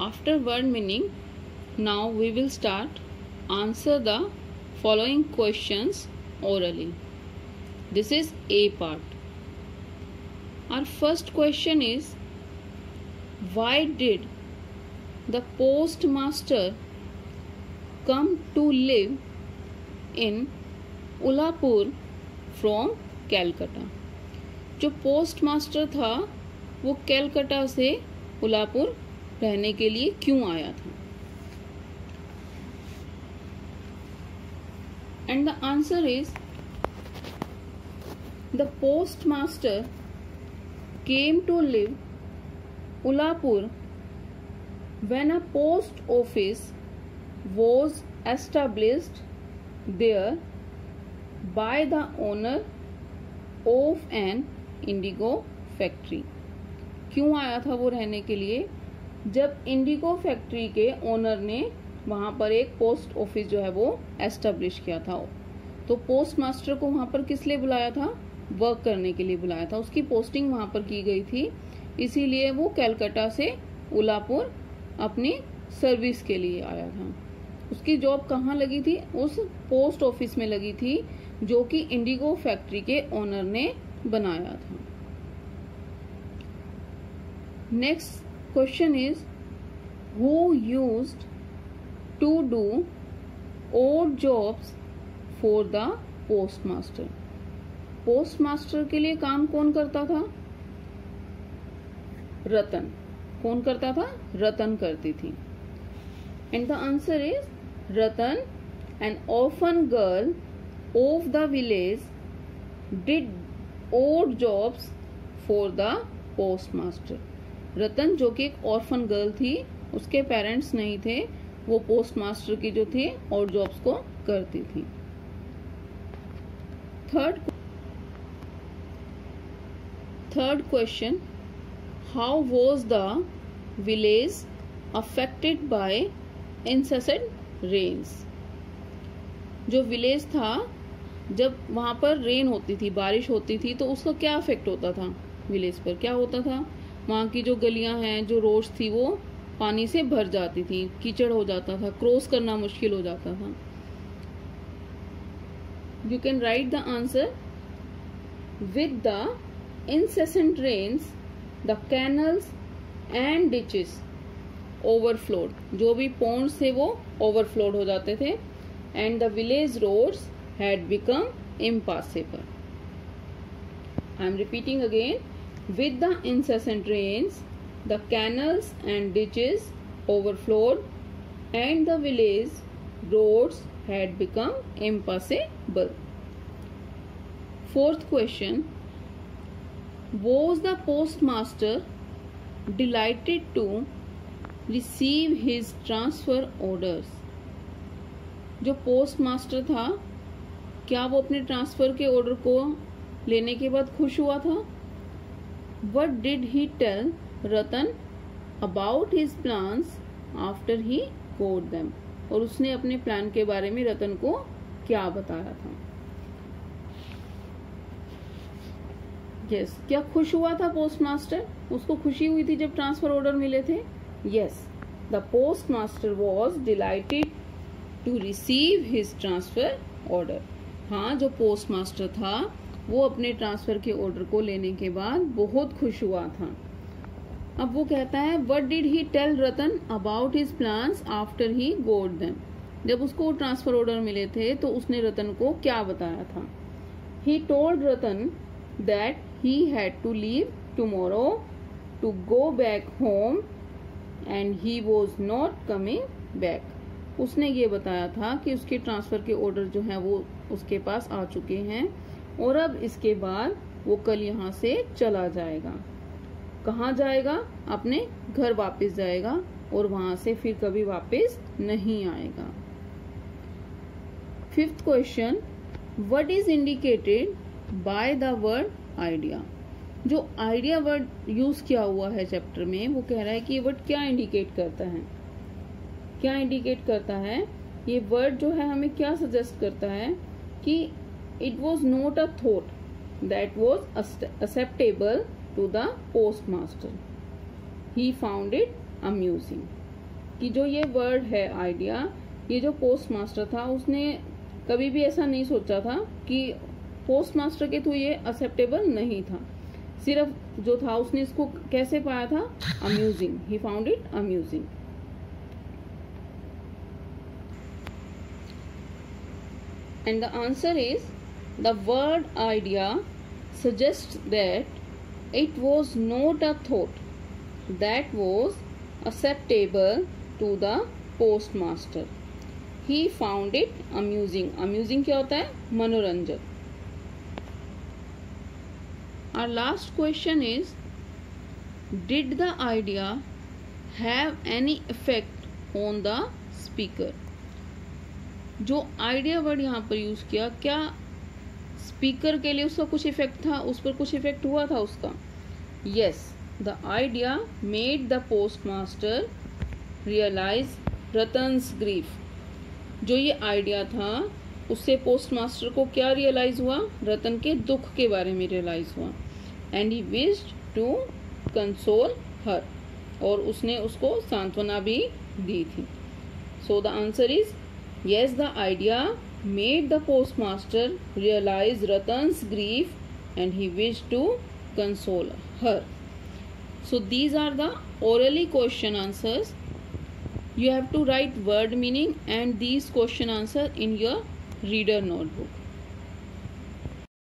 After word meaning, now we will start answer the following questions orally. This is A part. Our first question is, why did the postmaster come to live in उलापुर from Calcutta? जो post master था वो Calcutta से उलापुर रहने के लिए क्यों आया था? And the answer is, the post master came to live Ulapur when a post office was established there by the owner of an Indigo factory. क्यों आया था वो रहने के लिए? जब इंडिगो फैक्ट्री के ओनर ने वहां पर एक पोस्ट ऑफिस जो है वो एस्टेब्लिश किया था. तो पोस्ट मास्टर को वहां पर किस लिए बुलाया था? वर्क करने के लिए बुलाया था. उसकी पोस्टिंग वहां पर की गई थी, इसीलिए वो कलकत्ता से उलापुर अपनी सर्विस के लिए आया था. उसकी जॉब कहाँ लगी थी? उस पोस्ट ऑफिस में लगी थी जो कि इंडिगो फैक्ट्री के ओनर ने बनाया था. Next question is, who used to do odd jobs for the post master? Post master के लिए काम कौन करता था? रतन. कौन करता था? रतन करती थी. And the answer is, Ratan, N orphan girl of the village, did odd jobs for the postmaster. रतन जो कि एक ऑर्फन गर्ल थी, उसके पेरेंट्स नहीं थे, वो पोस्ट मास्टर की जो थी और जॉब्स को करती थी. Third question, how was the village affected by incessant rains? जो विलेज था, जब वहां पर रेन होती थी, बारिश होती थी, तो उसका क्या इफेक्ट होता था विलेज पर? क्या होता था? वहां की जो गलियां हैं, जो रोड्स थी, वो पानी से भर जाती थी, कीचड़ हो जाता था, क्रॉस करना मुश्किल हो जाता था. You can write the answer. With the incessant rains, the canals and ditches overflowed. जो भी ponds थे वो overflowed हो जाते थे. And the village roads had become impassable. I am repeating again. With the incessant rains, the canals and ditches overflowed and the village roads had become impassable. Fourth question, was the postmaster delighted to receive his transfer orders? जो post master था, क्या वो अपने transfer के order को लेने के बाद खुश हुआ था? What did he tell Ratan about his plans after he got them? और उसने अपने प्लान के बारे में रतन को क्या बताया था? Yes, क्या खुश हुआ था पोस्ट मास्टर? उसको खुशी हुई थी जब ट्रांसफर ऑर्डर मिले थे? Yes, the postmaster was delighted to receive his transfer order. हाँ, जो पोस्ट मास्टर था वो अपने ट्रांसफर के ऑर्डर को लेने के बाद बहुत खुश हुआ था. अब वो कहता है, what did he tell Ratan about his plans after he got them? जब उसको ट्रांसफर ऑर्डर मिले थे तो उसने रतन को क्या बताया था? He told Ratan that he had to leave tomorrow to go back home and he was not coming back. उसने ये बताया था कि उसके ट्रांसफर के ऑर्डर जो हैं वो उसके पास आ चुके हैं और अब इसके बाद वो कल यहाँ से चला जाएगा. कहाँ जाएगा? अपने घर वापस जाएगा और वहां से फिर कभी वापस नहीं आएगा. Fifth question, what is indicated by the word idea? जो आइडिया वर्ड यूज किया हुआ है चैप्टर में, वो कह रहा है कि ये वर्ड क्या इंडिकेट करता है? क्या इंडिकेट करता है? ये वर्ड जो है हमें क्या सजेस्ट करता है कि it was not a thought that was acceptable to the post master. He found it amusing. कि जो ये वर्ड है आइडिया, ये जो पोस्ट मास्टर था उसने कभी भी ऐसा नहीं सोचा था कि पोस्ट मास्टर के थ्रू ये एक्सेप्टेबल नहीं था। सिर्फ जो था उसने इसको कैसे पाया था, amusing, he found it amusing. And the answer is the word idea suggests that it was not a thought that was acceptable to the postmaster. He found it amusing. Amusing क्या होता है, मनोरंजक। Our last question is, did the idea have any effect on the speaker? जो idea word यहाँ पर use किया, क्या speaker के लिए उसका कुछ इफेक्ट था, उस पर कुछ इफेक्ट हुआ था उसका? Yes, the idea made the post master realize Ratan's grief. जो ये आइडिया था उससे पोस्ट मास्टर को क्या रियलाइज हुआ, रतन के दुख के बारे में रियलाइज हुआ। And he wished to console her, और उसने उसको सांत्वना भी दी थी। So the answer is yes, the idea made the postmaster realize Ratan's grief and he wished to console her. So these are the orally question answers. You have to write word meaning and these question answer in your reader notebook.